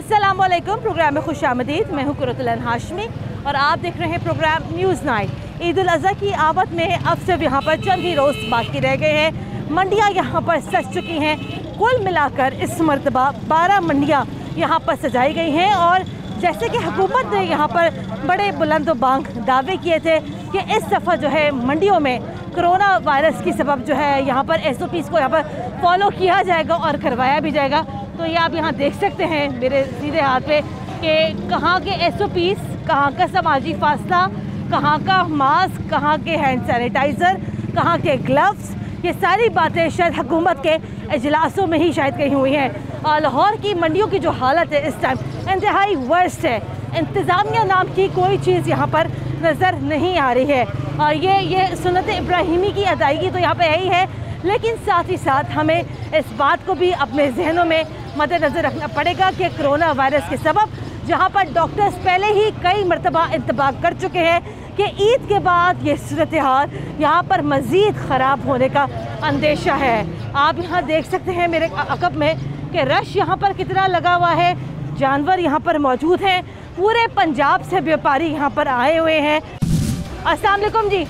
अस्सलामुअलैकुम। प्रोग्राम में खुशामदीद। मैं हूँ कुरतुल हाशमी और आप देख रहे हैं प्रोग्राम न्यूज़ 9। ईद उल अज़हा की आमद में अब सिर्फ यहाँ पर चंद ही रोज़ बाकी रह गए हैं। मंडियाँ यहाँ पर सज चुकी हैं। कुल मिलाकर इस मरतबा 12 मंडियाँ यहाँ पर सजाई गई हैं और जैसे कि हुकूमत ने यहाँ पर बड़े बुलंद बांग दावे किए थे कि इस दफ़ा जो है मंडियों में कोरोना वायरस की सबब जो है यहाँ पर SOPs को यहाँ पर फॉलो किया जाएगा और करवाया भी जाएगा। तो ये आप यहाँ देख सकते हैं मेरे सीधे हाथ पे कि कहाँ के SOPs, कहाँ का समाजी फासला, कहाँ का मास्क, कहाँ के हैंड सैनिटाइज़र, कहाँ के ग्लव्स, ये सारी बातें शायद हुकूमत के इजलासों में ही शायद कही हुई हैं। और लाहौर की मंडियों की जो हालत है इस टाइम इंतहाई वर्स्ट है। इंतज़ामिया नाम की कोई चीज़ यहाँ पर नज़र नहीं आ रही है और ये सुन्नत इब्राहिमी की अदायगी तो यहाँ पे है ही है, लेकिन साथ ही साथ हमें इस बात को भी अपने जहनों में मद्देनज़र रखना पड़ेगा कि कोरोना वायरस के सबब जहाँ पर डॉक्टर्स पहले ही कई मरतबा इंतबाह कर चुके हैं कि ईद के बाद ये सूरत हाल यहाँ पर मज़ीद ख़राब होने का अंदेशा है। आप यहाँ देख सकते हैं मेरे अकब में कि रश यहाँ पर कितना लगा हुआ है। जानवर यहाँ पर मौजूद हैं। पूरे पंजाब से व्यापारी यहाँ पर आए हुए हैं। अस्सलाम वालेकुम जी,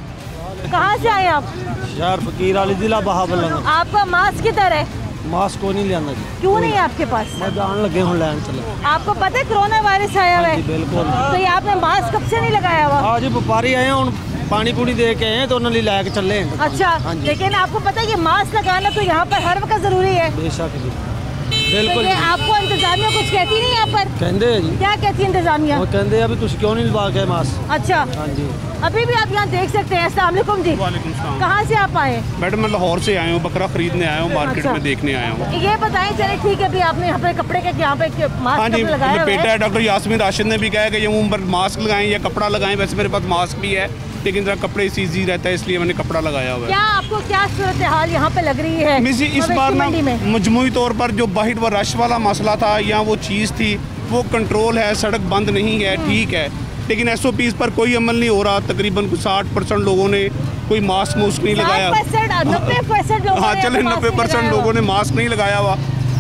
कहाँ से आए आप? यार फकीर अली जिला बहावल। आपका मास्क किधर है? मास्क को नहीं लिया जी। क्यों नहीं है आपके पास? मैं जान लगे हूँ लैन चले। आपको पता है कोरोना वायरस आया हुआ है? बिल्कुल। तो ये आपने मास्क कब से नहीं लगाया हुआ? हाँ जी, व्यापारी आए हैं, पानी पूरी दे के हैं तो उन्होंने लैके चले हैं। अच्छा, लेकिन आपको पता है कि मास्क लगाना तो यहाँ पर हर वक्त जरूरी है। बेशक जी, तो बिल्कुल। ये आपको इंतजामिया कुछ कहती नहीं यहाँ पर? कहते हैं जी। क्या कहती है इंतजामिया? वो कहते हैं अभी तुम क्यों नहीं लगा के मास्क। अच्छा, हाँ जी। अभी भी आप यहाँ देख सकते हैं। अस्सलाम वालेकुम जी। वालेकुम सलाम। कहाँ से आप आए? मैडम मैं लाहौर से आया हूँ, बकरा खरीदने आया हूँ, मार्केट अच्छा। में देखने आया हूँ। ये बताएं, चले ठीक है, अभी आपने यहाँ पे कपड़े के यहाँ पे हाँ मास्क जी, लगाया हुआ बेटा है। है डॉक्टर यास्मीन राशिद ने भी कहा कि ये मुंह पर मास्क लगाएं या कपड़ा लगाएं। वैसे मेरे पास मास्क भी है लेकिन जरा कपड़े से ईजी रहता है इसलिए मैंने कपड़ा लगाया हुआ है। क्या आपको क्या सूरत हाल यहाँ पे लग रही है? मिसी इस बार ना मंडी में मजमूई तौर पर जो बाहिर व रश वाला मसला था या वो चीज़ थी वो कंट्रोल है, सड़क बंद नहीं है, ठीक है, लेकिन SOPs पर कोई अमल नहीं हो रहा। तकरीबन 60% लोगों ने कोई मास्क नहीं लगाया। 90% लोगों हाँ ने चले, मास्क 90% नहीं लोगों ने मास्क नहीं लगाया हुआ।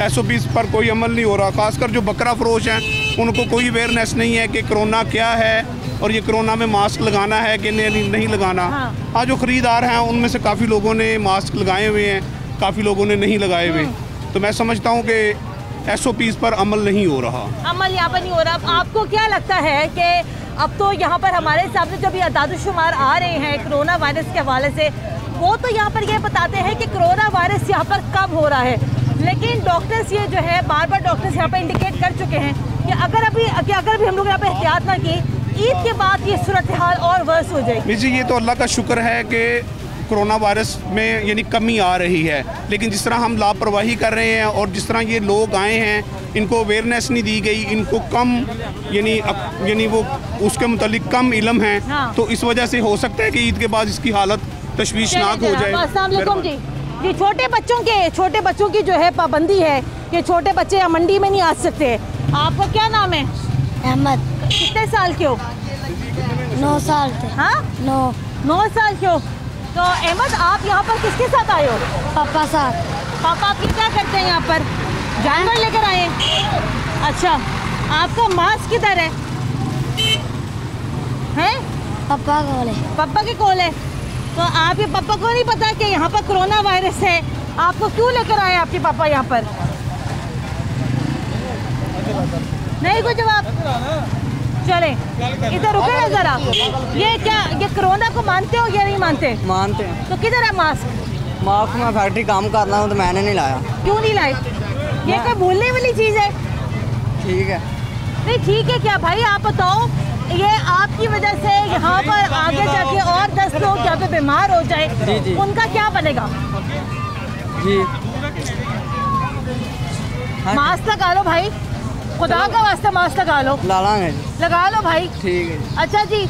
SOPs पर कोई अमल नहीं हो रहा। खासकर जो बकरा फरोश हैं उनको कोई अवेयरनेस नहीं है कि कोरोना क्या है और ये कोरोना में मास्क लगाना है कि नहीं लगाना। हाँ, जो ख़रीदार हैं उनमें से काफ़ी लोगों ने मास्क लगाए हुए हैं, काफ़ी लोगों ने नहीं लगाए हुए। तो मैं समझता हूँ कि SOPs पर अमल नहीं हो रहा। अमल यहाँ पर नहीं हो रहा। आपको क्या लगता है कि अब तो यहाँ पर हमारे सामने जो भी अदाद-ओ-शुमार आ रहे हैं कोरोना वायरस के हवाले से, वो तो यहाँ पर ये बताते हैं कि कोरोना वायरस यहाँ पर कम हो रहा है, लेकिन डॉक्टर्स ये जो है बार बार डॉक्टर्स यहाँ पर इंडिकेट कर चुके हैं कि अगर भी हम लोग यहाँ पर एहतियात ना की, ईद के बाद ये सूरत हाल और वर्स हो जाएगी। जी, ये तो अल्लाह का शुक्र है कि कोरोना वायरस में यानी कमी आ रही है, लेकिन जिस तरह हम लापरवाही कर रहे हैं और जिस तरह ये लोग आए हैं इनको अवेयरनेस नहीं दी गई, इनको कम यानी वो उसके मुतालिक कम इल्म है। हाँ। तो इस वजह से हो सकता है कि ईद के बाद इसकी हालत तशवीशनाक हो जाए। अस्सलाम वालेकुम जी। जी, छोटे बच्चों की जो है पाबंदी है कि छोटे बच्चे यहाँ मंडी में नहीं आ सकते। आपका क्या नाम है? अहमद। कितने साल के हो? 9 साल थे। हाँ, 9 साल के हो। तो अहमद, आप यहाँ पर किसके साथ आए हो? पापा साथ। पापा आपके क्या करते हैं यहाँ पर? जानवर लेकर आए हैं? अच्छा, आपका मास्क किधर है? हैं? पापा बोले। पापा के कोल है। तो आपके पापा को नहीं पता कि यहाँ पर कोरोना वायरस है? आपको क्यों लेकर आए आपके पापा यहाँ पर? नहीं कोई जवाब? चले इधर रुके ना जरा। ये कोरोना को मानते हो या नहीं मानते? मानते हैं। तो किधर है मास्क? मास्क मैं फैक्ट्री काम कर रहा हूँ तो मैंने नहीं लाया। क्यों नहीं लाए? ये कोई भूलने वाली चीज़ है? ठीक है। नहीं ठीक है क्या भाई, आप बताओ, ये आपकी वजह से यहाँ पर आगे जाके और 10 लोग यहाँ पे बीमार हो जाए, जी, जी। उनका क्या बनेगा? जी हाँ, मास्क लगा लो भाई, खुदा का वास्ते मास्क लगा लो। लगा लो भाई। ठीक है। अच्छा जी,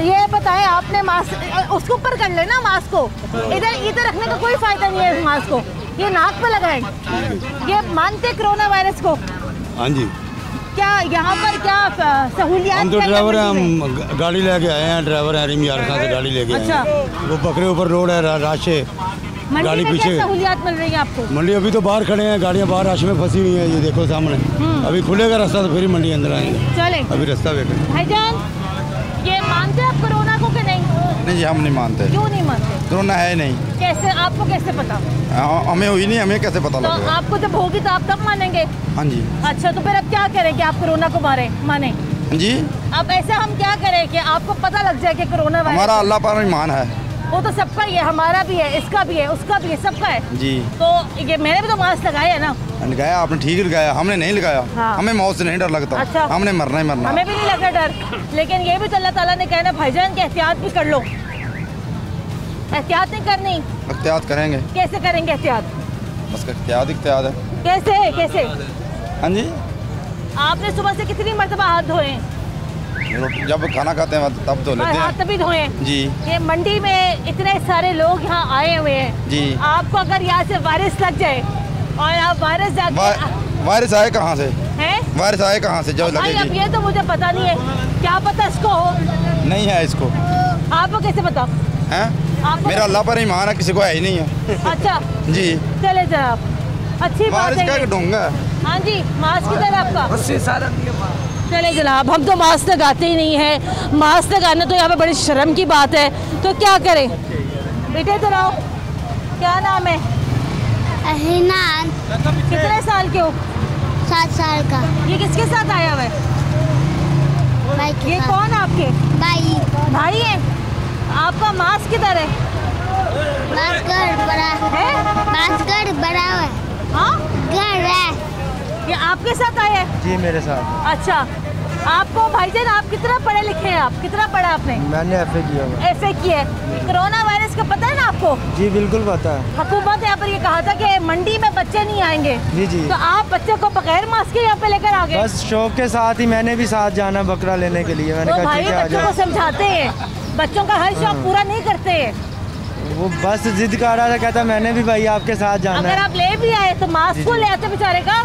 ये बताएं, आपने मास्क उसके ऊपर कर लेना मास्क को, इधर रखने का कोई फायदा नहीं है। मास्क को ये नाक पे लगाएं। ये मानते कोरोना वायरस को? हाँ जी। क्या यहाँ पर क्या सहूलियात? हम तो ड्राइवर हैं, हम गाड़ी लेके आए हैं, ड्राइवर हैं, रिम यार खान से गाड़ी लेके आए अच्छा। हैं। वो बकरे ऊपर रोड है, रश है, मंडी गाड़ी में क्या पीछे। सहूलियात मिल रही है आपको? मंडी अभी तो बाहर खड़े हैं, गाड़ियाँ बाहर रश में फंसी हुई हैं, ये देखो सामने। अभी खुलेगा रास्ता तो फिर ही मंडी अंदर आएंगे। चले अभी रास्ता देखें। भाईजान, ये मानते आप कोरोना को कि नहीं? नहीं जी, हम नहीं मानते, क्यों नहीं मानते? कोरोना है नहीं। कैसे, आपको कैसे पता? हमें हुई नहीं, हमें कैसे पता तो आपको जब होगी तो आप तब मानेंगे? हाँ जी। अच्छा, तो फिर अब क्या करें कि आप कोरोना को माने? जी, अब ऐसा हम क्या करें कि आपको पता लग जाए कि कोरोना वायरस? हमारा अल्लाह पर ईमान है। वो तो सबका ही है, हमारा भी है, इसका भी है, उसका भी है, सबका है जी। तो ये मैंने भी तो मास्क लगाया है ना। लगाया आपने, ठीक लगाया, हमने नहीं लगाया। हाँ। हमें मौत से नहीं डर लगता। अच्छा। हमने मरना ही मरना। हमें भी नहीं लगा डर, लेकिन ये भी तो अल्लाह ताला ने कहा ना भाईजान कि एहतियात भी कर लो। एहतियात नहीं करनी? एहतियात करेंगे। कैसे करेंगे एहतियात? बस एहतियात है। कैसे? हाँ जी, आपने सुबह से कितनी मरतबा हाथ धोए? जब खाना खाते हैं तब धो लेते हाथ हैं। तभी धोए? जी ये मंडी में इतने सारे लोग यहाँ आए हुए हैं जी। आपको अगर यहाँ से वायरस लग जाए और आप वायरस जाके वायरस आए कहाँ से? हैं? वायरस आए कहाँ से जो भाई अब लगेगी? ये तो मुझे पता नहीं है, क्या पता इसको हो? नहीं है इसको। आपको कैसे पता? हैं? आपको मेरा अल्लाह पर ईमान है, किसी को है ही नहीं है। अच्छा, जी। चले जनाब, अच्छी बात वायरस है क्या ये। ढूंगा? हाँ जी, मास्क किधर है आपका? चले जनाब, हम तो मास्क लगाते ही नहीं है। मास्क लगाना तो यहाँ पे बड़ी शर्म की बात है, तो क्या करें? बेटे इधर आओ, क्या नाम है? हिनान, कितने साल के हो? 7 साल का। ये किसके साथ आया हुआ है? भाई के ये साथ। कौन आपके भाई, भाई है? आपका मास्क किधर है? बास्केट बड़ा है? बास्केट बड़ा है। हाँ, घर है। ये आपके साथ आया है? जी मेरे साथ। अच्छा, आपको भाईजान, आप कितना पढ़े लिखे हैं? आप कितना पढ़ा आपने? मैंने FA किया हुआ। ऐसे किया है। कोरोना वायरस का पता है ना आपको? जी बिल्कुल पता है। हुकूमत यहाँ पर ये कहा था कि मंडी में बच्चे नहीं आएंगे। जी। तो आप बच्चे को बगैर मास्क के यहाँ पे लेकर आ गए? बस शौक के साथ ही मैंने भी साथ जाना बकरा लेने के लिए। मैंने तो कहा भाई ठीक है आ बच्चों को जाओ। समझाते हैं, बच्चों का हर शौक पूरा नहीं करते हैं। वो बस जिद कर रहा था, कहता मैंने भी भाई आपके साथ जाना अगर है। आप ले भी आए तो मास्क को ले आते बेचारे का।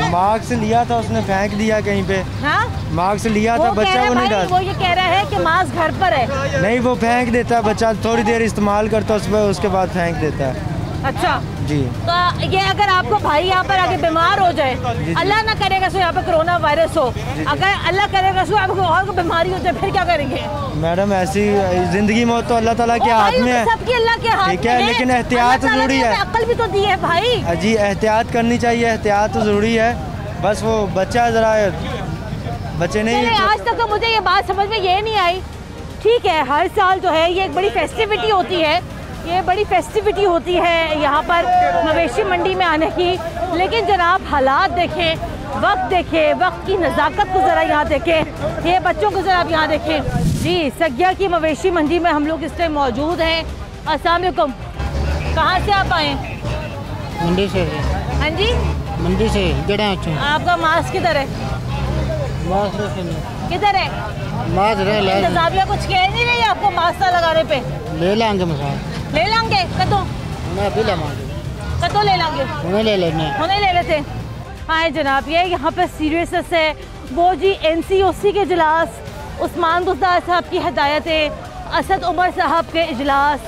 मार्क्स लिया था उसने, फेंक दिया कहीं पे। हाँ? मार्क्स लिया था वो कह बच्चा, रहा वो नहीं है भाई, डाल। वो ये कह रहा है कि मास्क घर पर है। नहीं, वो फेंक देता है बच्चा, थोड़ी देर इस्तेमाल करता है उसके बाद फेंक देता है। अच्छा, जी। तो ये अगर आपको भाई यहाँ पर आगे बीमार हो जाए, अल्लाह ना करेगा सो यहाँ पे कोरोना वायरस हो, अगर अल्लाह करेगा सो आपको और कोई बीमारी हो जाए, फिर क्या करेंगे? मैडम ऐसी जिंदगी मौत तो अल्लाह ताला के ओ हाथ भाई, में वो है। तो सबकी अल्लाह के हाथ ठीक है, में लेकिन एहतियात अल्लाह ताला जरूरी ने है। हमें अक्ल भी तो दी है भाई। जी एहतियात करनी चाहिए, एहतियात तो ज़रूरी है। बस वो बच्चा ज़रा बच्चे नहीं चलिए, आज तक तो मुझे ये बात समझ में ये नहीं आई। ठीक है, हर साल जो है ये एक बड़ी फेस्टिविटी होती है, ये बड़ी फेस्टिविटी होती है यहाँ पर मवेशी मंडी में आने की, लेकिन जनाब हालात देखें, वक्त देखें, वक्त की नज़ाकत को ज़रा यहाँ देखें, ये बच्चों को ज़रा आप यहाँ देखें। जी, सग्या की मवेशी मंडी में हम लोग इस टाइम मौजूद हैं। अस्सलाम वालेकुम, कहाँ से आप आए? मंडी से। हाँ जी, मंडी से केड़ा अच्छा आपका मास्क किधर है? किधर है? इंतजामिया कुछ कह नहीं रही आपको मास्क ना लगाने पे? ले लेंगे मसाल ले लेंगे कदों? मैं अभी लेवांगे कदों ले लेंगे? उन्हें ले लेने उन्हें ले लेते। हाँ जनाब, ये यहाँ पे सीरियसनेस है। वो जी NCOC के इजलास, उस्मान बुज़दार साहब की हदायतें, असद उमर साहब के इजलास,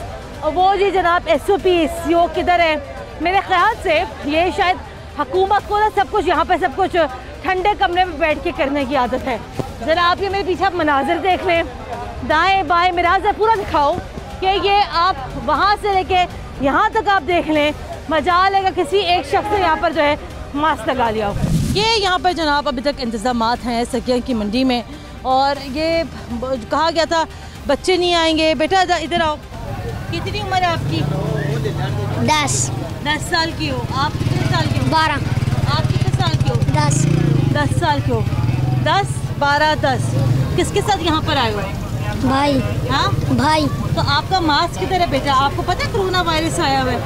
और वो जी जनाब SOP CO किधर है? मेरे ख्याल से ये शायद हुकूमत को ना सब कुछ यहाँ पे सब कुछ ठंडे कमरे में बैठ के करने की आदत है। ज़रा आप ये मेरे पीछे आप मनाजिर देख लें, दाएं बाएं मेरा ज़रा पूरा दिखाओ कि ये आप वहाँ से लेके यहाँ तक आप देख लें, मजाल है कि किसी एक शख्स ने यहाँ पर जो है मास्क लगा लिया हो। ये यहाँ पर जनाब अभी तक इंतज़ामात हैं सगिया की मंडी में, और ये कहा गया था बच्चे नहीं आएंगे। बेटा इधर आओ, कितनी उम्र है आपकी? 10 साल की हो। आप कितने साल की हो? 12 आप कितने साल की हो? 10 साल की हो। 10 12 10 किसके साथ यहाँ पर आए हो? भाई। हाँ भाई। तो आपका मास्क किधर है बेटा? आपको पता है कोरोना वायरस आया हुआ है?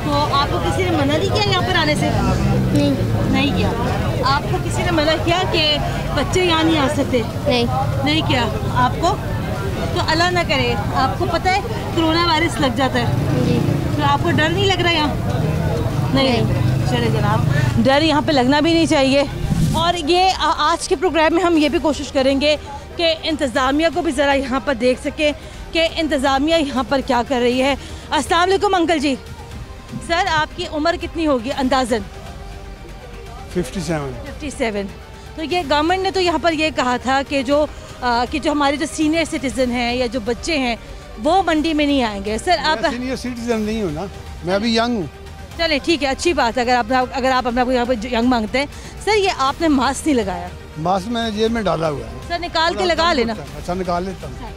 तो आपको किसी ने मना नहीं किया यहाँ पर आने से? नहीं किया। आपको किसी ने मना किया कि बच्चे यहाँ नहीं आ सकते? नहीं किया आपको? तो अल्लाह ना करे, आपको पता है कोरोना वायरस लग जाता है जी। तो आपको डर नहीं लग रहा यहाँ? नहीं। चले जनाब, डर यहाँ पे लगना भी नहीं चाहिए। और ये आज के प्रोग्राम में हम ये भी कोशिश करेंगे कि इंतज़ामिया को भी ज़रा यहाँ पर देख सकें कि इंतज़ामिया यहाँ पर क्या कर रही है। अस्सलाम वालेकुम अंकल जी। सर आपकी उम्र कितनी होगी अंदाज़न? 57। तो ये गवर्नमेंट ने तो यहाँ पर ये कहा था कि जो हमारे जो सीनियर सिटीज़न हैं या जो बच्चे हैं वो मंडी में नहीं आएंगे। सर आप सीनियर सिटीजन नहीं हूँ ना, मैं अभी यंग हूँ। चले ठीक है, अच्छी बात है अगर आप अपना यहाँ पर यंग मांगते हैं। सर ये आपने मास्क नहीं लगाया। मास्क मैंने जेब में डाला हुआ है। सर निकाल के लगा लेना। अच्छा निकाल लेता हूँ।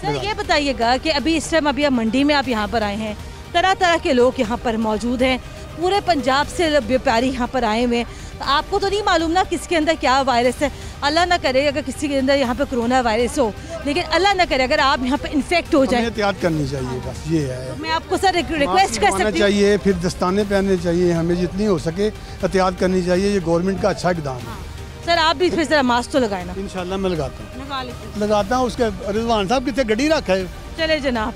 सर ये बताइएगा कि अभी इस टाइम अभी मंडी में आप यहाँ पर आए हैं, तरह तरह के लोग यहाँ पर मौजूद हैं, पूरे पंजाब से व्यापारी यहाँ पर आए हुए हैं। तो आपको तो नहीं मालूम ना किसके अंदर क्या वायरस है। अल्लाह ना करे अगर किसी के अंदर यहाँ पे कोरोना वायरस हो, लेकिन अल्लाह ना करे अगर आप यहाँ पे इन्फेक्ट हो जाए। एहतियात करनी चाहिए, बस ये है। तो मैं आपको सर रिक्वेस्ट कर सकती हूँ चाहिए, फिर दस्ताने पहनने चाहिए, हमें जितनी हो सके एहतियात करनी चाहिए। ये गवर्नमेंट का अच्छा इकदाम है। सर आप भी फिर जरा मास्क तो लगाए ना। इंशाल्लाह मैं लगाता हूँ। उसके रिजवान साहब कितने गड्डी रखा है। चले जनाब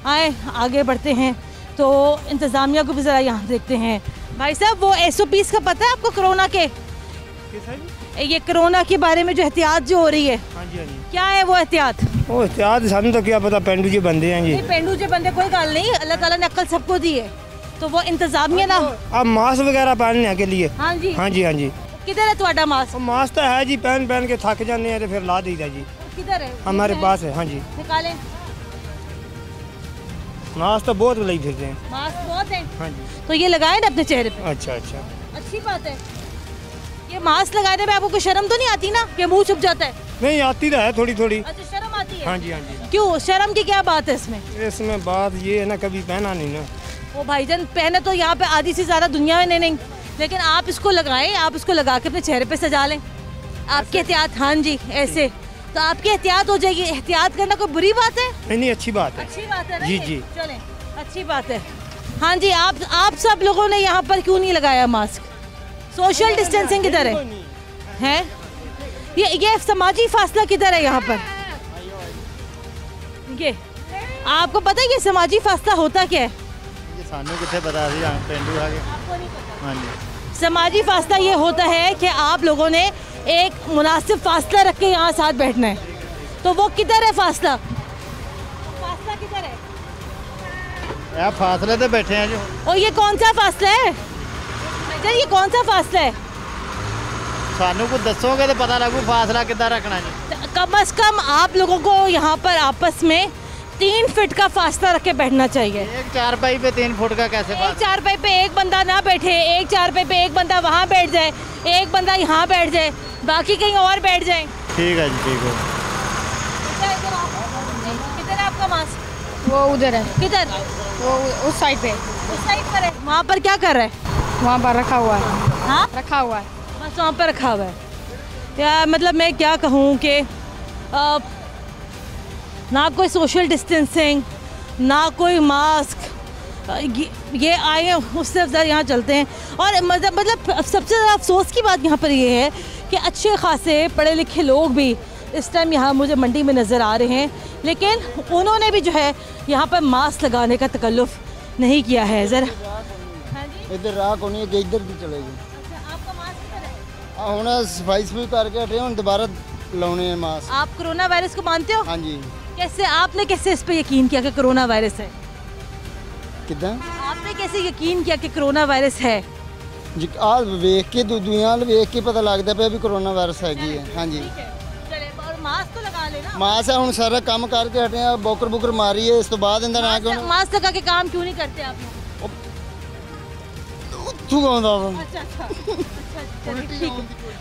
आए आगे बढ़ते हैं तो इंतज़ामिया को भी ज़रा यहाँ देखते हैं। भाई साहब वो SOPs का पता है आपको कोरोना के? ये कोरोना के बारे में जो एहतियात जो हो रही है, हाँ जी हाँ जी, क्या है वो एहतियात? वो एहतियात सानू तो क्या पता, पेंडू जी बंदे हैं जी। पेंडू जो बंदे कोई गल नहीं, अल्लाह ताला ने अक्ल सबको दी है, तो वो इंतज़ामिया ना अब मास्क वगैरह पहनने के लिए। हाँ जी हाँ जी हाँ जी। किधर है तुम्हारा मास्क? मास्क तो है जी, पहन पहन के थक जाते हैं तो फिर ला दीदा जी। किधर है? हमारे पास है। हाँ जी निकालें। मास्क तो बहुत ले फिरते हैं। मास्क बहुत है। हाँ जी। तो ये लगाए ना अपने चेहरे पे। अच्छा अच्छा, अच्छी बात है। ये मास्क लगाने में आपको कोई शर्म तो नहीं आती ना कि मुंह छुप जाता है? नहीं आती तो है थोड़ी थोड़ी। अच्छा शर्म आती है। हाँ जी हाँ जी। क्यों शर्म की क्या बात है इसमें? इसमें बात ये है ना, कभी पहना नहीं ना। वो भाईजान पहने तो यहाँ पे आधी से ज़्यादा दुनिया में नहीं, लेकिन आप इसको लगाएं, आप इसको लगा के अपने चेहरे पे सजा लें। आपकी एहतियात, हाँ जी ऐसे तो आपकी एहतियात हो जाएगी। एहतियात करना कोई बुरी बात है? नहीं अच्छी बात है। अच्छी बात है ना जी ये? जी चलें अच्छी बात है। हाँ जी आप सब लोगों ने यहाँ पर क्यों नहीं लगाया मास्क? सोशल डिस्टेंसिंग किधर है? ये समाजी फासला किधर है यहाँ पर? ये आपको पता है ये समाजी फासला होता क्या है? सानू कितने बता दी पेंडू आगे। हाँ जी। समाजी फासला ये होता है कि आप लोगों ने एक मुनासिब फासला रख के यहाँ साथ बैठना है। तो वो किधर है फासला? फासला किधर है? यार फासले तो बैठे हैं जो। और ये कौन सा फासला है? ये कौन सा फासला है? सानू को दसोगे तो पता लगू फासला कितना रखना जी। कम से कम आप लोगों को यहाँ पर आपस में 3 फीट का फासला रख के बैठना चाहिए। एक चारपाई पे 3 फुट का कैसे? एक चारपाई पे एक बंदा ना बैठे, एक चारपाई पे एक बंदा वहाँ बैठ जाए, एक बंदा यहाँ बैठ जाए, बाकी कहीं और बैठ जाए। ठीक है जी ठीक है। किधर है आपका मास्क? वो उधर है। किधर? वो उस साइड पे। उस साइड पर है। वहाँ पर क्या कर रहा है? वहाँ पर रखा हुआ है। हाँ रखा हुआ है बस वहाँ पर रखा हुआ है। या मतलब मैं क्या कहूँ कि ना कोई सोशल डिस्टेंसिंग, ना कोई मास्क, ये आए उससे ज़्यादा यहाँ चलते हैं। और मतलब सबसे ज़्यादा अफसोस की बात यहाँ पर ये है कि अच्छे खासे पढ़े लिखे लोग भी इस टाइम यहाँ मुझे मंडी में नज़र आ रहे हैं, लेकिन उन्होंने भी जो है यहाँ पर मास्क लगाने का तकल्लुफ़ नहीं किया है। ज़रा इधर राह को नहीं, इधर भी चलेगी। आपका मास्क किधर है? ਹੁਣ ਸਫਾਈ ਸਫਾਈ ਕਰਕੇ ਹਟੇ, ਹੁਣ ਦੁਬਾਰਾ ਲਾਉਣੇ ਆ ਮਾस्क। आप कोरोना वायरस को मानते हो? हाँ जी। कैसे आपने कैसे इस पे यकीन किया कि कोरोना वायरस है? ਕਿਦਾਂ आपने कैसे यकीन किया कि कोरोना वायरस है? ਜੀ ਆ ਵੇਖ ਕੇ ਦੁਨੀਆ ਵੱਲ ਵੇਖ ਕੇ ਪਤਾ ਲੱਗਦਾ ਪਿਆ ਵੀ ਕਰੋਨਾ ਵਾਇਰਸ ਹੈਗੀ ਹੈ। हाँ जी। चले और मास्क तो लगा लेना। ਮਾस्क ਆ ਹੁਣ ਸਾਰਾ ਕੰਮ ਕਰਕੇ ਹਟੇ ਆ, ਬੋਕਰ ਬੁਕਰ ਮਾਰੀ ਹੈ, ਇਸ ਤੋਂ ਬਾਅਦ ਇਹਦਾ ਨਾ ਕਿਉਂ मास्क लगा के काम क्यों नहीं करते आप लोग? ਉੱਥੋਂ ਆਉਂਦਾ ਵਾ।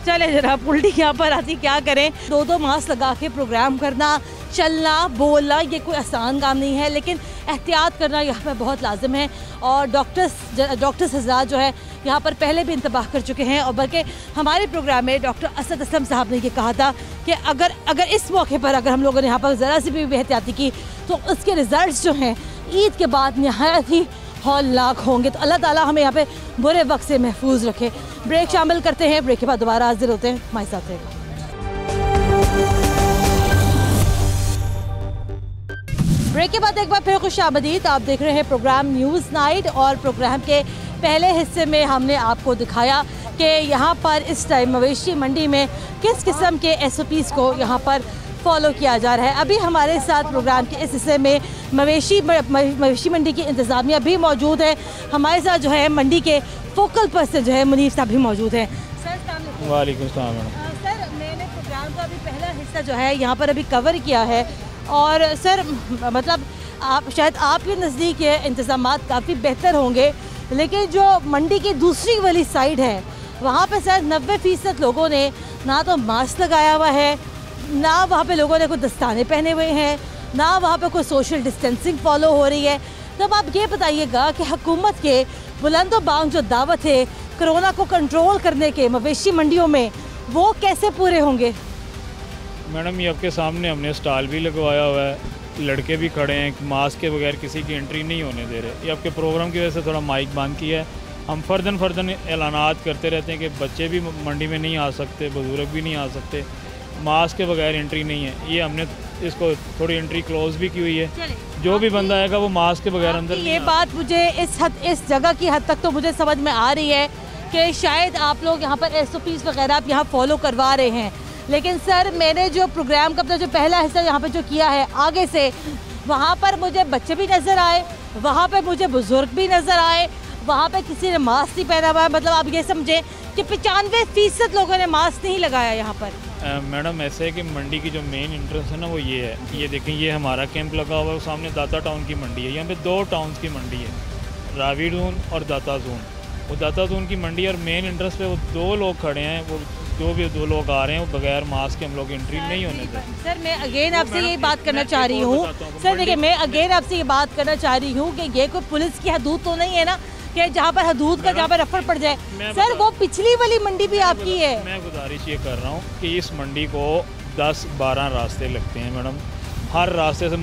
चले जरा उल्टी यहाँ पर आती क्या करें। 2 मास्क लगा के प्रोग्राम करना, चलना बोलना ये कोई आसान काम नहीं है, लेकिन एहतियात करना यहाँ पर बहुत लाजिम है। और डॉक्टर्स हज़रात जो है यहाँ पर पहले भी इंतबाह कर चुके हैं। और बल्कि हमारे प्रोग्राम में डॉक्टर असद असलम साहब ने ये कहा था कि अगर इस मौके पर अगर हम लोगों ने यहाँ पर ज़रा सी भी एहतियाती की तो उसके रिज़ल्ट जो हैं ईद के बाद नहायत ही हौलनाक होंगे। तो अल्लाह ताला हमें यहाँ पे बुरे वक्त से महफूज रखे। ब्रेक शामिल करते हैं, ब्रेक के बाद दोबारा हाजिर होते हैं। हमारे साथ रहेगा। ब्रेक के बाद एक बार फिर खुशामदीद। आप देख रहे हैं प्रोग्राम न्यूज़ नाइट और प्रोग्राम के पहले हिस्से में हमने आपको दिखाया कि यहाँ पर इस टाइम मवेशी मंडी में किस किस्म के SOPs को यहाँ पर फॉलो किया जा रहा है। अभी हमारे साथ प्रोग्राम के इस हिस्से में मवेशी मंडी की इंतज़ामिया भी मौजूद है। हमारे साथ जो है मंडी के फोकल पर्सन जो है मुनीर साहब भी मौजूद हैं। सर वालेकुम सलाम। सर मैंने प्रोग्राम का अभी पहला हिस्सा जो है यहाँ पर अभी कवर किया है और सर मतलब आप शायद आपके नज़दीक ये इंतज़ामात काफ़ी बेहतर होंगे, लेकिन जो मंडी की दूसरी वाली साइड है वहाँ पे सर 90% लोगों ने ना तो मास्क लगाया हुआ है, ना वहाँ पे लोगों ने कोई दस्ताने पहने हुए हैं, ना वहाँ पे कोई सोशल डिस्टेंसिंग फॉलो हो रही है। तो अब आप ये बताइएगा कि हुकूमत के बुलंदो बांग जो दावत है कोरोना को कंट्रोल करने के मवेशी मंडियों में, वो कैसे पूरे होंगे? मैडम ये आपके सामने हमने स्टॉल भी लगवाया हुआ है, लड़के भी खड़े हैं, मास्क के बगैर किसी की एंट्री नहीं होने दे रहे। ये आपके प्रोग्राम की वजह से थोड़ा माइक बंद किया है। हम फर्दन ऐलानात करते रहते हैं कि बच्चे भी मंडी में नहीं आ सकते, बुजुर्ग भी नहीं आ सकते, मास्क के बगैर एंट्री नहीं है। ये हमने इसको थोड़ी एंट्री क्लोज भी की हुई है, जो भी बंदा आएगा वो मास्क के बगैर अंदर नहीं। ये बात मुझे इस जगह की हद तक तो मुझे समझ में आ रही है कि शायद आप लोग यहाँ पर SOPs वगैरह आप यहाँ फॉलो करवा रहे हैं, लेकिन सर मैंने जो प्रोग्राम का जो पहला हिस्सा यहाँ पे जो किया है आगे से, वहाँ पर मुझे बच्चे भी नज़र आए, वहाँ पे मुझे बुजुर्ग भी नज़र आए, वहाँ पे किसी ने मास्क नहीं पहना हुआ है। मतलब आप ये समझें कि 95% लोगों ने मास्क नहीं लगाया यहाँ पर। मैडम ऐसे है कि मंडी की जो मेन इंट्रेंस है ना वो ये है, ये देखें ये हमारा कैंप लगा हुआ है, सामने दाता टाउन की मंडी है। यहाँ पे 2 टाउन्स की मंडी है, रावी जोन और दाता जोन। वो दाता जोन की मंडी और मेन इंट्रेंस पे वो 2 लोग खड़े हैं, वो जो भी 2 लोग आ रहे हैं वो बगैर मास्क के हम लोग एंट्री नहीं होने देते। सर मैं अगेन आपसे ये बात करना चाह रही हूँ, सर देखिए मैं अगेन आपसे ये बात करना चाह रही हूँ कि ये कोई पुलिस की हदूद तो नहीं है ना कि जहाँ पर हदूद का जहाँ पर रफड़ पड़ जाए। सर वो पिछली वाली मंडी भी आपकी है। मैं गुजारिश ये कर रहा हूँ कि इस मंडी को 10-12 रास्ते लगते हैं मैडम, हर रास्ते से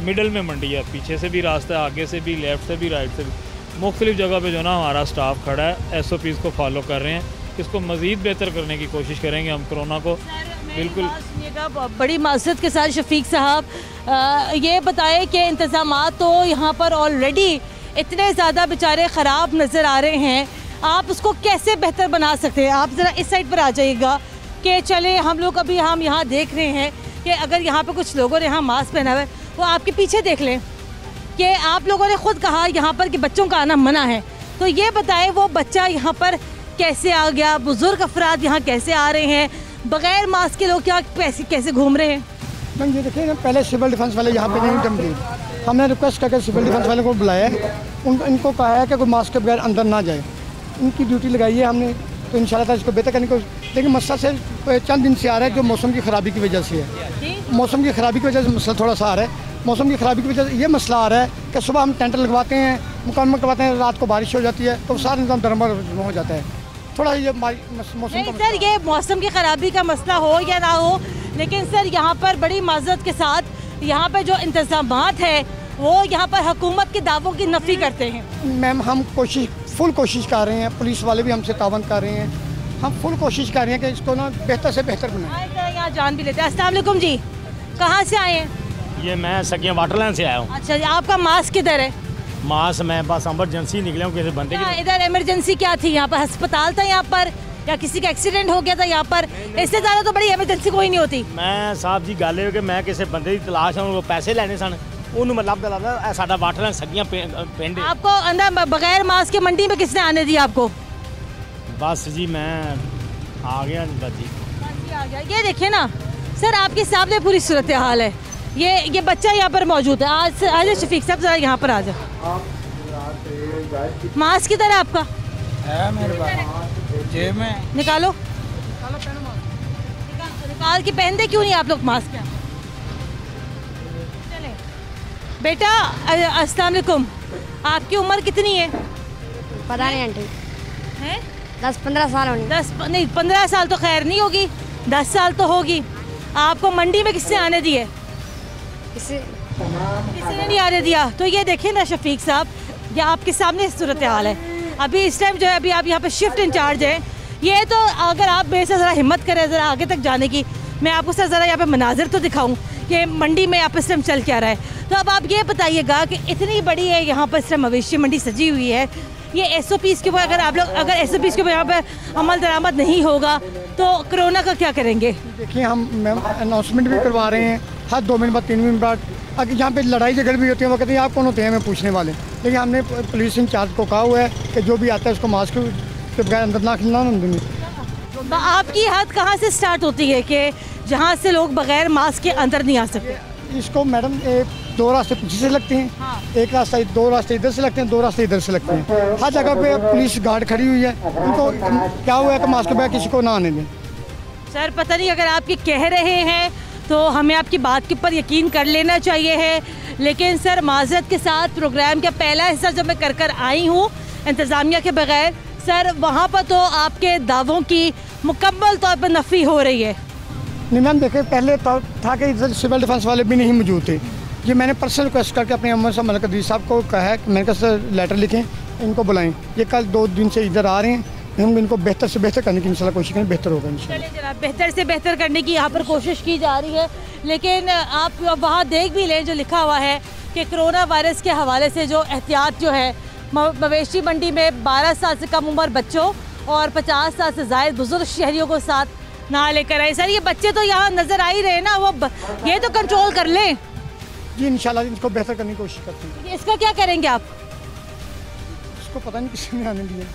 मिडल में मंडी है, पीछे से भी रास्ता है, आगे से भी, लेफ्ट से भी, राइट से भी, मुख्तलिफ जगह पे जो ना हमारा स्टाफ खड़ा है, SOPs को फॉलो कर रहे हैं। इसको मज़ीद बेहतर करने की कोशिश करेंगे हम कोरोना को। बिल्कुल सुनिएगा बड़ी माज़रत के साथ शफीक साहब ये बताएं कि इंतज़ामात तो यहाँ पर ऑलरेडी इतने ज़्यादा बेचारे ख़राब नज़र आ रहे हैं, आप उसको कैसे बेहतर बना सकते हैं? आप ज़रा इस साइड पर आ जाइएगा कि चले हम लोग अभी हम यहाँ देख रहे हैं कि अगर यहाँ पे कुछ लोगों ने यहाँ मास्क पहना हुआ है, वो आपके पीछे देख लें कि आप लोगों ने खुद कहा यहाँ पर कि बच्चों का आना मना है। तो ये बताएं वो बच्चा यहाँ पर कैसे आ गया, बुज़ुर्ग अफराद यहाँ कैसे आ रहे हैं, बग़ैर मास्क के लोग क्या कैसे घूम रहे हैं? मैम ये देखिए ना, पहले सिविल डिफेंस वाले यहाँ पे नहीं मौजूद, हमने रिक्वेस्ट करके सिविल डिफेंस वाले को बुलाया है, इनको कहा है कि कोई मास्क के बगैर अंदर ना जाए। इनकी ड्यूटी लगाई है हमने, तो इंशाल्लाह इसको बेहतर करने को। लेकिन मसला से चंद दिन से आ रहा है जो मौसम की ख़राबी की वजह से है, मौसम की ख़राबी की वजह से मसला थोड़ा सा आ रहा है। मौसम की ख़राबी की वजह से ये मसला आ रहा है कि सुबह हम टेंट लगवाते हैं, मुकम्मल करवाते हैं, रात को बारिश हो जाती है तो सारा निज़ाम दरमर हो जाता है। थोड़ा ये मौसम सर ये मौसम की ख़राबी का मसला हो या ना हो, लेकिन सर यहाँ पर बड़ी माज़रत के साथ यहाँ पर जो इंतज़ामात है वो यहाँ पर हुकूमत के दावों की नफ़ी करते हैं। मैम हम फुल कोशिश कर रहे हैं, पुलिस वाले भी हमसे तावन कर रहे हैं, हम फुल कोशिश कर रहे हैं कि इसको ना बेहतर से बेहतर बनाएं। यहाँ जान भी लेते हैं। अस्सलाम वालेकुम जी, कहाँ से आए हैं? ये मैं सकिया वाटरलैंड से आया हूँ। अच्छा जी, आपका मास्क किधर है? मास्क मैं बस इमरजेंसी निकला हूँ किसी बंदे की। इधर इमरजेंसी क्या थी? यहाँ पर अस्पताल था यहाँ पर या किसी का एक्सीडेंट हो गया था यहाँ पर? इससे ज़्यादा तो बड़ी इमरजेंसी कोई नहीं होती। मैं साहब जी गल है कि मैं किसी बंदे की तलाश हूँ, पैसे लेने सन, उन्होंने मतलब साडा वाटरलैंड सकिया पिंड। आपको अंदर बगैर मास्क के मंडी में किसने आने दिया आपको? बस जी मैं आ गया जी। आ गया। ये देखिए ना सर, आपके सामने पूरी सूरत हाल है। ये बच्चा यहाँ पर मौजूद है। आज शफीक साहब जरा यहाँ पर आ जाओ। मास्क किधर है आपका? है मेरे पास, जेब में। निकालो, निकाल के पहन दे। क्यों नहीं आप लोग मास्क? चले बेटा, अस्सलाम वालेकुम, आपकी उम्र कितनी है? पता नहीं आंटी, है 10-15 साल होनी। 15 साल तो खैर नहीं होगी, 10 साल तो होगी। आपको मंडी में किसने आने दिए? किसी ने नहीं आने दिया। तो ये देखिए ना शफीक साहब, ये आपके सामने सूरत हाल है। अभी इस टाइम जो है, अभी आप यहाँ पे शिफ्ट इंचार्ज हैं। ये तो अगर आप मेरे से ज़रा हिम्मत करें ज़रा आगे तक जाने की, मैं आपको सर ज़रा यहाँ पे मनाजिर तो दिखाऊं कि मंडी में आप इस टाइम चल क्या रहा है। तो अब आप ये बताइएगा कि इतनी बड़ी है यहाँ पर इस टाइम मवेशी मंडी सजी हुई है, ये SOPs के ऊपर अगर आप लोग अगर SOPs के ऊपर यहाँ पर अमल दरामद नहीं होगा तो कोरोना का क्या करेंगे? देखिए हम मैम अनाउंसमेंट भी करवा रहे हैं हर 2 मिनट बाद 3 मिनट बाद। अगर यहाँ पे लड़ाई झगड़ भी होती है वो कहते हैं आप कौन होते हैं हमें पूछने वाले, लेकिन हमने पुलिस इंचार्ज को कहा हुआ है कि जो भी आता है उसको मास्क के बगैर अंदर ना देंगे। तो आपकी हद कहाँ से स्टार्ट होती है कि जहाँ से लोग बगैर मास्क के अंदर नहीं आ सकते? इसको मैडम 2 रास्ते पीछे से लगते हैं। हाँ। एक रास्ता 2 रास्ते इधर से लगते हैं, 2 रास्ते इधर से लगते हैं। हर जगह पे पुलिस गार्ड खड़ी हुई है, उनको क्या हुआ है कि मास्क के बगैर किसी को ना आने दें। सर पता नहीं अगर आप ये कह रहे हैं तो हमें आपकी बात के ऊपर यकीन कर लेना चाहिए है, लेकिन सर माजरत के साथ प्रोग्राम का पहला हिस्सा जो मैं कर आई हूँ इंतज़ामिया के बगैर, सर वहाँ पर तो आपके दावों की मुकम्मल तौर पर नफ़ी हो रही है। नहीं मैम देखिए पहले तो था कि इधर सिविल डिफेंस वाले भी नहीं मौजूद थे। ये मैंने पर्सनल रिक्वेस्ट करके अपने अमर साहब मलिक अदील साहब को कहा है कि मैंने कहा सर लेटर लिखें, इनको बुलाएं। ये कल 2 दिन से इधर आ रहे हैं, हम इनको बेहतर से बेहतर करने की इंशाल्लाह कोशिश करें, बेहतर होगा इंशाल्लाह। चलिए जनाब, बेहतर से बेहतर करने की यहाँ पर कोशिश की जा रही है, लेकिन आप वहाँ देख भी लें जो लिखा हुआ है कि कोरोना वायरस के हवाले से जो एहतियात जो है मवेशी मंडी में 12 साल से कम उम्र बच्चों और 50 साल से ज़ायद बुजुर्ग शहरियों को साथ ना लेकर आए। सर ये बच्चे तो यहाँ नज़र आ ही रहे ना, वो ये तो कंट्रोल कर लें जी इंशाल्लाह, इसको बेहतर करने की कोशिश करते हैं। इसका क्या करेंगे आप? इसको पता नहीं किसी ने आने दिया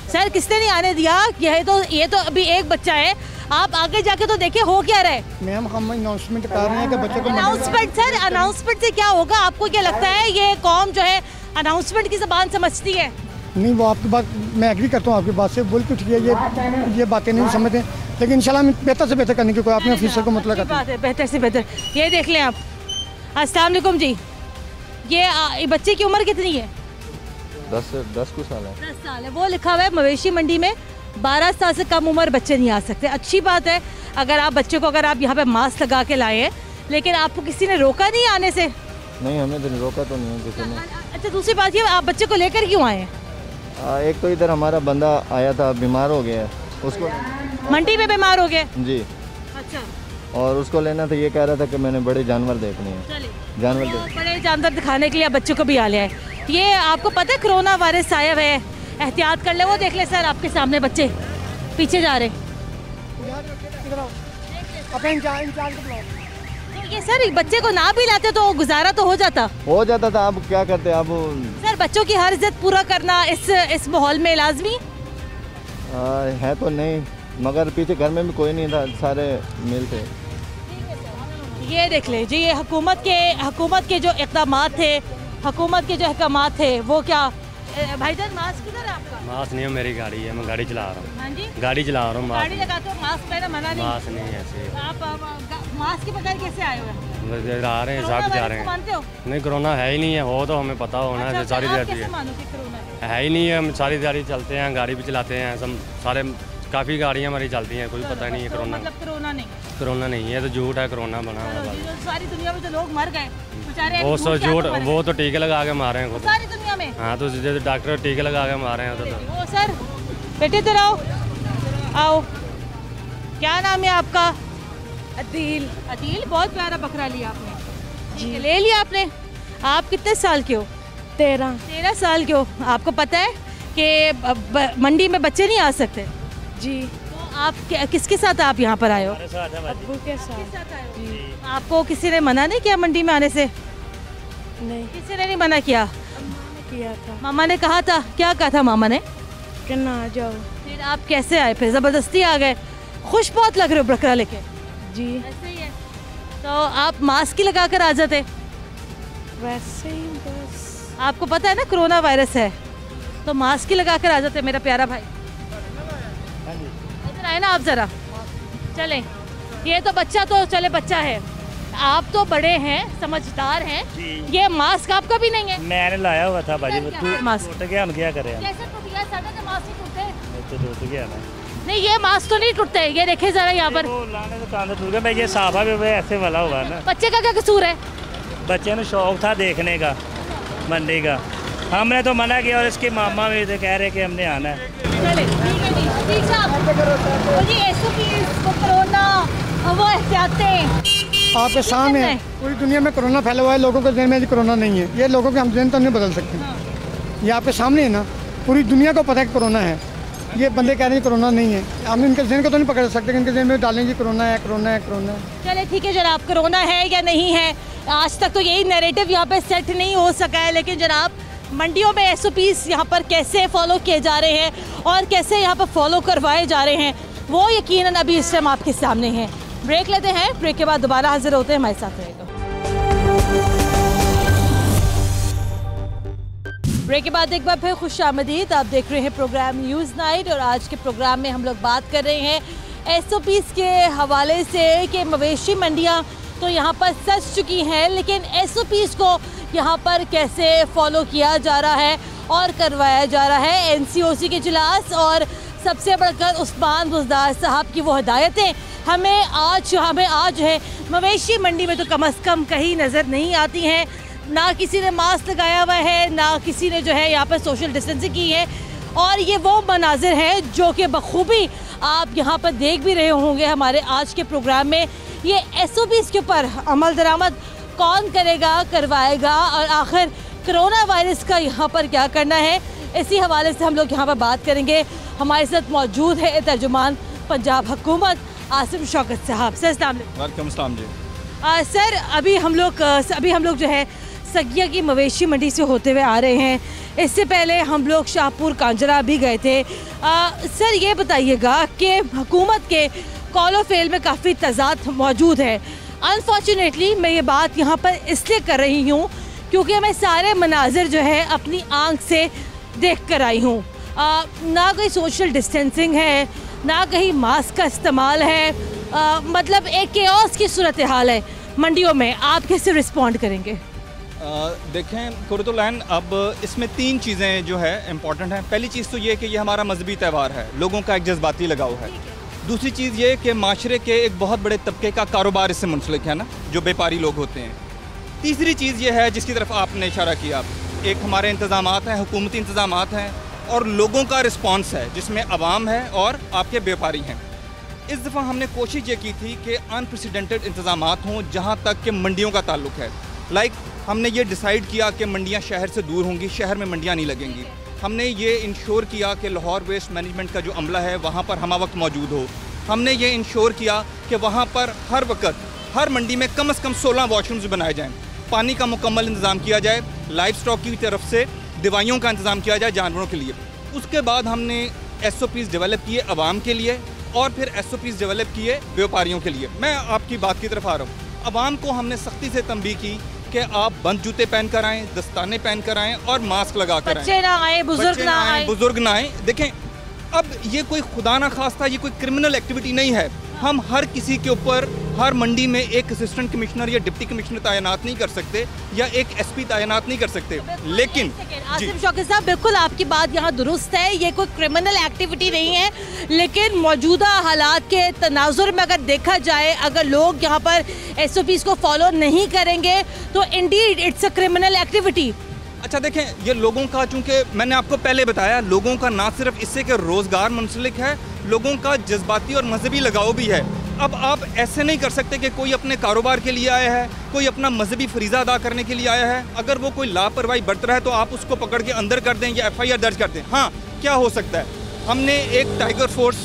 सर, किसने नहीं आने दिया? ये तो अभी एक बच्चा है, आप आगे जाके तो देखिए हो क्या रहा है। मैम हम अनाउंसमेंट कर रहे हैं कि बच्चों को अनाउंसमेंट, सर अनाउंसमेंट से क्या होगा? आपको क्या लगता है ये कौम जो है अनाउंसमेंट की ज़बान समझती है? नहीं, वो आपकी बात मैं एग्री करता हूँ, आपकी बात से बोल कुछ ये बातें नहीं समझते, लेकिन इंशाल्लाह हम बेहतर से बेहतर करने की कोई अपने ऑफिसर को मतलब बात है, बेहतर से बेहतर। ये देख लें आप। अस्सलाम वालेकुम जी, ये बच्चे की उम्र कितनी है? 10 कुछ साल है। 10 साल है। वो लिखा हुआ है मवेशी मंडी में 12 साल से कम उम्र बच्चे नहीं आ सकते। अच्छी बात है अगर आप बच्चे को अगर आप यहाँ पे मास्क लगा के लाए हैं, लेकिन आपको किसी ने रोका नहीं आने से? नहीं, हमें तो रोका तो नहीं है किसी ने। अच्छा, दूसरी बात ये आप बच्चे को लेकर क्यों आए हैं? एक तो इधर हमारा बंदा आया था, बीमार हो गया है, उसको मंडी में बीमार हो गया जी। अच्छा, और उसको लेना था, ये कह रहा था कि मैंने बड़े जानवर देखने हैं। जानवर बड़े जानवर दिखाने के लिए बच्चों को भी आ लिया है। ये आपको पता है कोरोना वायरस आया हुआ है, एहतियात कर ले। वो देख ले सर, आपके सामने बच्चे पीछे जा रहे। तो ये सर बच्चे को ना भी लाते तो गुजारा तो हो जाता था। अब क्या करते अब सर, बच्चों की हर इज्जत पूरा करना इस माहौल में लाजमी है तो नहीं, मगर पीछे घर में भी कोई नहीं था, सारे मिल थे। ये देख ले जी, ये हुकूमत के जो इक़दामात थे, हुकूमत के जो अहकामात थे वो क्या। भाईजान मास्क किधर है आपका? मास्क नहीं है, मेरी गाड़ी है, मैं गाड़ी चला रहा हूँ। हाँ जी, गाड़ी चला रहा हूँ। गाड़ी लगाते हो मास्क पहना मना नहीं? मास्क नहीं है ऐसे। आप मास्क के बगैर कैसे आए हो? आ रहे हैं, साहब जा रहे हैं। मानते हो? नहीं, कोरोना है ही नहीं है, हो तो हमें पता होना है। सारी दिहाड़ी है ही नहीं है, हम सारी दिहाड़ी चलते हैं, गाड़ी भी चलाते हैं, सब सारे काफ़ी गाड़ियाँ हमारी चलती हैं, कोई पता नहीं है कोरोना। मतलब कोरोना नहीं है, तो झूठ है, कोरोना बना हुआ। सारी दुनिया में जो लोग मर गए वो तो झूठ, वो तो टीके लगा के मारे हैं खुद सारी दुनिया में। हाँ, तो डॉक्टर टीके लगा के मारे हैं। तो सर बेटे तो आओ, क्या नाम है आपका? अदील। बहुत प्यारा बकरा लिया आपने जी, ले लिया आपने। आप कितने साल के हो? 13 साल के हो। आपको पता है कि मंडी में बच्चे नहीं आ सकते जी? तो आप किसके साथ आप यहाँ पर आए हो? अब्बू के साथ जी। आपको किसी ने मना नहीं किया मंडी में आने से? नहीं, किसी ने नहीं मना किया? किया था, मामा ने कहा था। क्या कहा था मामा ने? कि ना आ जाओ। फिर आप कैसे आए? फिर ज़बरदस्ती आ गए? खुश बहुत लग रहे हो बकरा लेके जी। ऐसे ही है, तो आप मास्क ही लगा कर आ जाते? वैसे ही बस। आपको पता है ना कोरोना वायरस है, तो मास्क ही लगा कर आ जाते मेरा प्यारा भाई। इधर आए ना आप ज़रा, चलें। ये तो बच्चा है, आप तो बड़े हैं, समझदार हैं, ये मास्क आपका भी नहीं है? मैंने लाया हुआ था भाजी, मास्क टूट गया, हम क्या करें? कैसे टूट गया? साढ़े तो मास्क ही टूटे। तो टूट गया ना। नहीं, ये मास्क तो नहीं टूटते, ये देखे जरा यहाँ पर। लाने तो कांधा टूट गया, ये साफा भी ऐसे वाला हुआ ना। बच्चे का क्या कसूर है? बच्चे ने शौक था देखने का मंडी का, हमने तो मना किया और इसके मामा भी तो कह रहे कि हमने आना है। चले, ठीक है। कोरोना वो एहतियातें आपके सामने पूरी दुनिया में कोरोना फैला हुआ है, लोगों के जहन में कोरोना नहीं है, ये लोगों के हम जहन तो नहीं बदल सकते। ये आपके सामने है ना, पूरी दुनिया को पता है कि कोरोना है। ये बंदे कह रहे हैं कोरोना नहीं है, हम इनके जहन को तो नहीं पकड़ सकते कि इनके जहन में डालेंगे कोरोना है, कोरोना है, कोरोना है। चले ठीक है जनाब, कोरोना है या नहीं है, आज तक तो यही नैरेटिव यहाँ पे सेट नहीं हो सका है। लेकिन जनाब, मंडियों में SOPs यहाँ पर कैसे फॉलो किए जा रहे हैं और कैसे यहाँ पर फॉलो करवाए जा रहे हैं, वो यकीनन अभी इस टाइम आपके सामने है। ब्रेक लेते हैं, ब्रेक के बाद दोबारा हाजिर होते हैं, हमारे साथ रहेगा। ब्रेक के बाद एक बार फिर खुश आमदीद। आप देख रहे हैं प्रोग्राम न्यूज़ नाइट और आज के प्रोग्राम में हम लोग बात कर रहे हैं SOPs के हवाले से कि मवेशी मंडियां तो यहाँ पर सज चुकी हैं, लेकिन SOPs को यहाँ पर कैसे फॉलो किया जा रहा है और करवाया जा रहा है। NCOC के इजलास और सबसे बढ़कर उस्मान बुज़दार साहब की वो हिदायतें हमें आज है मवेशी मंडी में तो कम से कम कहीं नज़र नहीं आती हैं। ना किसी ने मास्क लगाया हुआ है, ना किसी ने जो है यहाँ पर सोशल डिस्टेंसिंग की है। और ये वो मनाजिर हैं जो कि बखूबी आप यहाँ पर देख भी रहे होंगे हमारे आज के प्रोग्राम में। ये SOPs के ऊपर अमल दरामद कौन करेगा, करवाएगा और आखिर कोरोना वायरस का यहाँ पर क्या करना है, इसी हवाले से हम लोग यहाँ पर बात करेंगे। हमारे साथ मौजूद है तर्जुमान पंजाब हुकूमत आसिम शौकत साहब। सर अस्सलाम वालेकुम जी। सर अभी हम लोग जो है सगिया की मवेशी मंडी से होते हुए आ रहे हैं। इससे पहले हम लोग शाहपुर कांजरा भी गए थे। सर ये बताइएगा कि हुकूमत के कॉलो फेल में काफ़ी तजाद मौजूद है। अनफॉर्चुनेटली मैं ये बात यहाँ पर इसलिए कर रही हूँ क्योंकि मैं सारे मनाजिर जो है अपनी आँख से देख कर आई हूँ। ना कोई सोशल डिस्टेंसिंग है, ना कहीं मास्क का इस्तेमाल है, मतलब एक केओस की सूरत हाल है मंडियों में। आप कैसे रिस्पॉन्ड करेंगे? देखें कुरतुलैन, अब इसमें 3 चीज़ें जो है इम्पॉर्टेंट हैं। पहली चीज़ तो ये कि ये हमारा मजहबी त्यौहार है, लोगों का एक जज्बाती लगाव है। दूसरी चीज़ ये कि माशरे के एक बहुत बड़े तबके का कारोबार इससे मुंसलिक है ना, जो व्यापारी लोग होते हैं। तीसरी चीज़ ये है जिसकी तरफ आपने इशारा किया, एक हमारे इंतज़ामात हैं, हुकूमती इंतज़ामात हैं और लोगों का रिस्पॉन्स है जिसमें अवाम है और आपके व्यापारी हैं। इस दफ़ा हमने कोशिश ये की थी कि अनप्रेसिडेंटेड इंतज़ामात हों जहाँ तक कि मंडियों का ताल्लुक है। हमने ये डिसाइड किया कि मंडियाँ शहर से दूर होंगी, शहर में मंडियाँ नहीं लगेंगी। हमने ये इंश्योर किया कि लाहौर वेस्ट मैनेजमेंट का जो अमला है वहाँ पर हमा वक्त मौजूद हो। हमने ये इंश्योर किया कि वहाँ पर हर वक्त हर मंडी में कम से कम 16 वॉशरूम्स बनाए जाएँ, पानी का मुकम्मल इंतज़ाम किया जाए, लाइव स्टॉक की तरफ से दवाइयों का इंतज़ाम किया जाए जानवरों के लिए। उसके बाद हमने SOPs डेवलप किए अवाम के लिए और फिर SOPs डेवलप किए व्यापारियों के लिए। मैं आपकी बात की तरफ आ रहा हूँ। अवाम को हमने सख्ती से तंबीह की कि आप बंद जूते पहन कर आएँ, दस्ताने पहन कर आएँ और मास्क लगा कर आएँ। बच्चे ना आए, बुजुर्ग ना आए। देखें, अब ये कोई खुदा ना खास्ता ये कोई क्रिमिनल एक्टिविटी नहीं है। हम हर किसी के ऊपर हर मंडी में एक असिस्टेंट कमिश्नर या डिप्टी कमिश्नर तैनात नहीं कर सकते या एक SP तैनात नहीं कर सकते। लेकिन आसिम शौकत साहब, बिल्कुल आपकी बात यहाँ दुरुस्त है, ये कोई क्रिमिनल एक्टिविटी नहीं है। लेकिन मौजूदा हालात के तनाजुर में अगर देखा जाए, अगर लोग यहाँ पर SOPs को फॉलो नहीं करेंगे तो Indeed it's a criminal activity. अच्छा देखें, ये लोगों का, चूँकि मैंने आपको पहले बताया, लोगों का ना सिर्फ इससे कि रोज़गार मुंसलिक है, लोगों का जज्बाती और मजहबी लगाव भी है। अब आप ऐसे नहीं कर सकते कि कोई अपने कारोबार के लिए आया है, कोई अपना मजहबी फरीज़ा अदा करने के लिए आया है, अगर वो कोई लापरवाही बरत रहा है तो आप उसको पकड़ के अंदर कर दें या FIR दर्ज कर दें। हाँ, क्या हो सकता है, हमने एक टाइगर फोर्स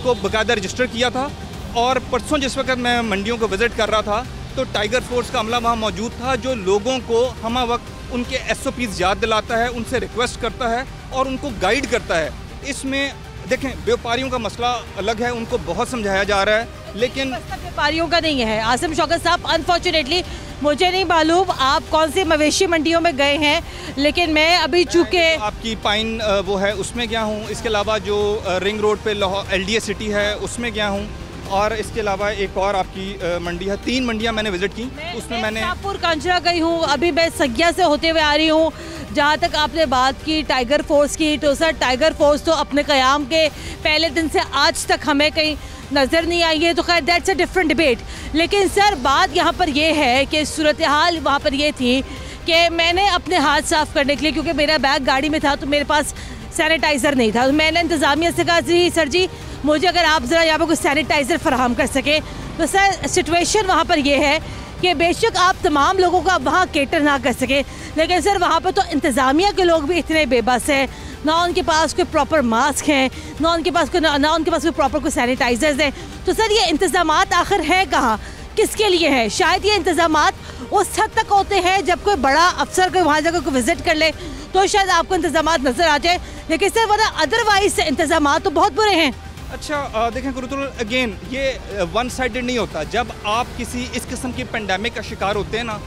को बाकायदा रजिस्टर किया था और परसों जिस वक्त मैं मंडियों को विज़िट कर रहा था तो टाइगर फोर्स का अमला वहाँ मौजूद था जो लोगों को हमा वक्त उनके SOPs याद दिलाता है, उनसे रिक्वेस्ट करता है और उनको गाइड करता है। इसमें देखें, व्यापारियों का मसला अलग है, उनको बहुत समझाया जा रहा है, लेकिन व्यापारियों का नहीं है। आसिम शौकत साहब, अनफॉर्चुनेटली मुझे नहीं मालूम आप कौन सी मवेशी मंडियों में गए हैं, लेकिन मैं अभी चूँकि आपकी पाइन वो है उसमें गया हूँ, इसके अलावा जो रिंग रोड पे LDA सिटी है उसमें गया हूँ और इसके अलावा एक और आपकी मंडी है। 3 मंडियाँ मैंने विज़िट की, उसमें मैंने शाहपुर कांजरा गई हूँ, अभी मैं सगिया से होते हुए आ रही हूँ। जहाँ तक आपने बात की टाइगर फोर्स की, तो सर टाइगर फोर्स तो अपने क़याम के पहले दिन से आज तक हमें कहीं नज़र नहीं आई है, तो खैर दैट्स अ डिफरेंट डिबेट। लेकिन सर बात यहाँ पर ये है कि सूरत हाल वहाँ पर ये थी कि मैंने अपने हाथ साफ़ करने के लिए, क्योंकि मेरा बैग गाड़ी में था तो मेरे पास सैनिटाइज़र नहीं था, तो मैंने इंतज़ामिया से कहा जी सर जी मुझे अगर आप ज़रा यहाँ पर कुछ सैनिटाइज़र फराहम कर सकें। तो सर सिचुएशन वहाँ पर यह है कि बेशक आप तमाम लोगों को वहाँ केटर ना कर सके, लेकिन सर वहाँ पर तो इंतज़ामिया के लोग भी इतने बेबस हैं, ना उनके पास कोई प्रॉपर मास्क हैं, ना उनके पास कोई प्रॉपर कोई सैनिटाइजर्स हैं। तो सर ये इंतज़ामात आखिर है कहाँ, किसके लिए है? शायद ये इंतज़ामात उस हद तक होते हैं जब कोई बड़ा अफसर कोई वहाँ जगह को विज़िट कर ले तो शायद आपको इंतज़ामात नज़र आ जाए, लेकिन सर वरना अदरवाइज इंतज़ामात तो बहुत बुरे हैं। अच्छा देखें कुरुतुल, अगेन ये वन साइडेड नहीं होता। जब आप किसी इस किस्म की पेंडेमिक का शिकार होते हैं ना,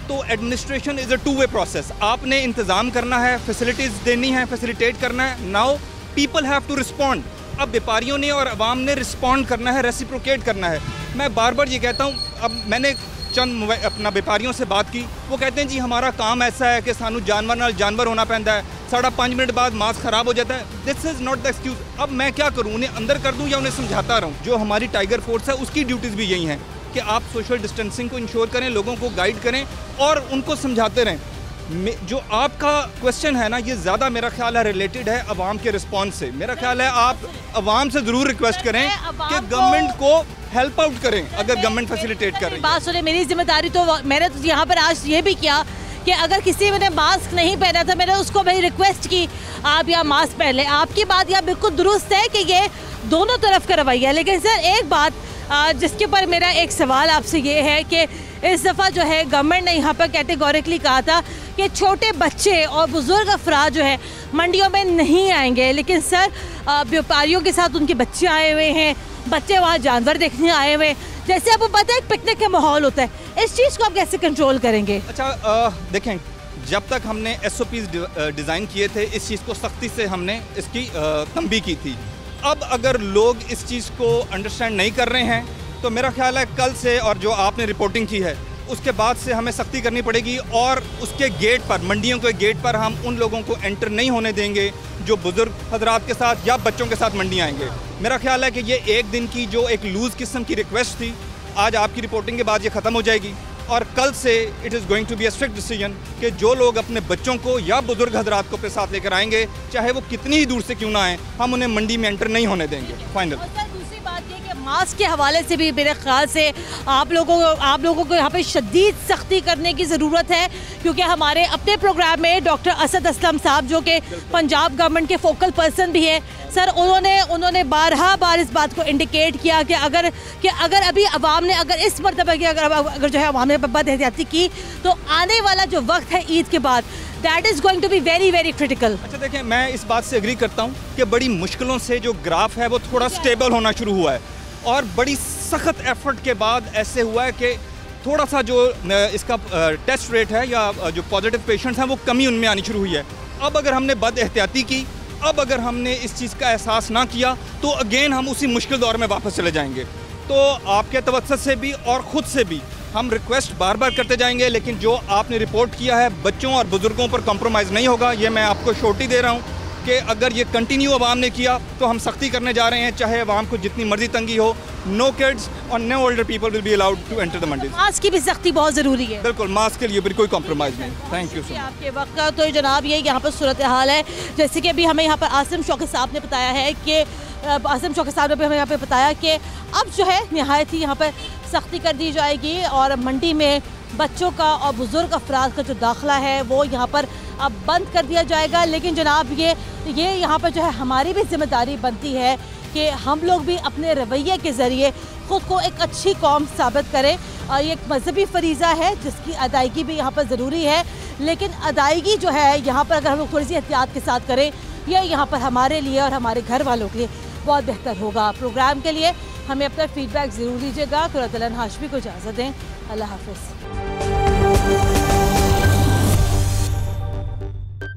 तो administration is a two way process. आपने इंतज़ाम करना है, फैसिलिटीज़ देनी है, फैसिलिटेट करना है। Now people have to respond. अब व्यापारियों ने और अवाम ने रिस्पॉन्ड करना है, रेसिप्रोकेट करना है। मैं बार बार ये कहता हूँ, अब मैंने चंद अपना व्यापारियों से बात की, वो कहते हैं जी हमारा काम ऐसा है कि सानू जानवर नाल जानवर होना पैंदा है, 5.5 मिनट बाद मास्क ख़राब हो जाता है। This is not the excuse. अब मैं क्या करूँ, उन्हें अंदर कर दूँ या उन्हें समझाता रहूँ? जो हमारी टाइगर फोर्स है उसकी ड्यूटीज़ भी यही हैं कि आप सोशल डिस्टेंसिंग को इंश्योर करें, लोगों को गाइड करें और उनको समझाते रहें। जो आपका क्वेश्चन है ना, ये ज़्यादा मेरा ख्याल है रिलेटेड है अवाम के रिस्पॉन्स से। मेरा ख्याल है आप अवाम से ज़रूर रिक्वेस्ट करें कि गवर्नमेंट को हेल्प आउट करें अगर गवर्नमेंट फैसिलिटेट कर रही है। बात सुने, मेरी जिम्मेदारी तो मैंने तो यहाँ पर आज ये भी किया कि अगर किसी ने मास्क नहीं पहना था, मैंने उसको भाई रिक्वेस्ट की आप यहाँ मास्क पहन लें। आपकी बात यहाँ बिल्कुल दुरुस्त है कि ये दोनों तरफ का रवैया, लेकिन सर एक बात जिसके ऊपर मेरा एक सवाल आपसे ये है कि इस दफ़ा जो है गवर्नमेंट ने यहाँ पर कैटेगोरिकली कहा था कि छोटे बच्चे और बुज़ुर्ग अफराद जो है मंडियों में नहीं आएंगे, लेकिन सर व्यापारियों के साथ उनके बच्चे आए हुए हैं, बच्चे वहाँ जानवर देखने आए हुए हैं। जैसे आपको पता है एक पिकनिक का माहौल होता है, इस चीज़ को आप कैसे कंट्रोल करेंगे? अच्छा देखें, जब तक हमने SOPs डिज़ाइन किए थे, इस चीज़ को सख्ती से हमने इसकी तंबीह की थी। अब अगर लोग इस चीज़ को अंडरस्टैंड नहीं कर रहे हैं तो मेरा ख्याल है कल से, और जो आपने रिपोर्टिंग की है उसके बाद से हमें सख्ती करनी पड़ेगी और उसके गेट पर, मंडियों के गेट पर हम उन लोगों को एंटर नहीं होने देंगे जो बुज़ुर्ग हजरात के साथ या बच्चों के साथ मंडी आएंगे। मेरा ख्याल है कि ये एक दिन की जो एक लूज़ किस्म की रिक्वेस्ट थी, आज आपकी रिपोर्टिंग के बाद ये ख़त्म हो जाएगी और कल से it is going to be a strict decision कि जो लोग अपने बच्चों को या बुजुर्ग हजरात को अपने साथ लेकर आएंगे, चाहे वो कितनी ही दूर से क्यों ना आएँ, हम उन्हें मंडी में एंटर नहीं होने देंगे। फाइनल दूसरी बात ये कि मास्क के हवाले से भी मेरे ख्याल से आप लोगों को यहाँ पे शदीद सख्ती करने की ज़रूरत है, क्योंकि हमारे अपने प्रोग्राम में डॉक्टर असद असलम साहब जो कि पंजाब गवर्नमेंट के फोकल पर्सन भी है, सर उन्होंने बार इस बात को इंडिकेट किया कि अगर अभी अवाम ने अगर इस मरतबा की अगर जो है अवाम ने बद एहतियाती की तो आने वाला जो वक्त है ईद के बाद, that is going to be very very critical. अच्छा देखें, मैं इस बात से एग्री करता हूँ कि बड़ी मुश्किलों से जो ग्राफ है वो थोड़ा स्टेबल होना शुरू हुआ है और बड़ी सख्त एफर्ट के बाद ऐसे हुआ है कि थोड़ा सा जो इसका टेस्ट रेट है या जो पॉजिटिव पेशेंट्स हैं वो कमी उनमें आनी शुरू हुई है। अब अगर हमने बद एहतियाती की, अब अगर हमने इस चीज़ का एहसास ना किया तो अगेन हम उसी मुश्किल दौर में वापस चले जाएंगे। तो आपके तवज्जुह से भी और ख़ुद से भी हम रिक्वेस्ट बार बार करते जाएंगे, लेकिन जो आपने रिपोर्ट किया है बच्चों और बुज़ुर्गों पर कॉम्प्रोमाइज़ नहीं होगा। ये मैं आपको श्योरिटी दे रहा हूँ कि अगर ये कंटिन्यू अवाम ने किया तो हम सख्ती करने जा रहे हैं, चाहे अवाम को जितनी मर्जी तंगी हो। नो किड्स और no older people will be allowed to enter the mandi. Mask की भी सख्ती बहुत ज़रूरी है। बिल्कुल, मास्क के लिए भी कोई कॉम्प्रोमाइज़ नहीं। Thank you so much. आपके वक्त का तो जनाब ये यहाँ पर सूरत हाल है, जैसे कि अभी हमें यहाँ पर आसिम शौकत साहब ने बताया है कि हमें यहाँ पे बताया कि अब जो है नहायत ही यहाँ पर सख्ती कर दी जाएगी और मंडी में बच्चों का और बुज़ुर्ग अफराद का जो दाखिला है वो यहाँ पर अब बंद कर दिया जाएगा। लेकिन जनाब ये यहाँ पर जो है हमारी भी जिम्मेदारी बनती है कि हम लोग भी अपने रवैये के ज़रिए ख़ुद को एक अच्छी कौम साबित करें। ये एक मजहबी फरीज़ा है जिसकी अदायगी भी यहाँ पर ज़रूरी है, लेकिन अदायगी जो है यहाँ पर अगर हम लोग थोड़ी सी एहतियात के साथ करें, यह यहाँ पर हमारे लिए और हमारे घर वालों के लिए बहुत बेहतर होगा। प्रोग्राम के लिए हमें अपना फीडबैक ज़रूर दीजिएगा। कुरतुल हाशमी को इजाज़त दें। अल्लाह हाफ़िज़।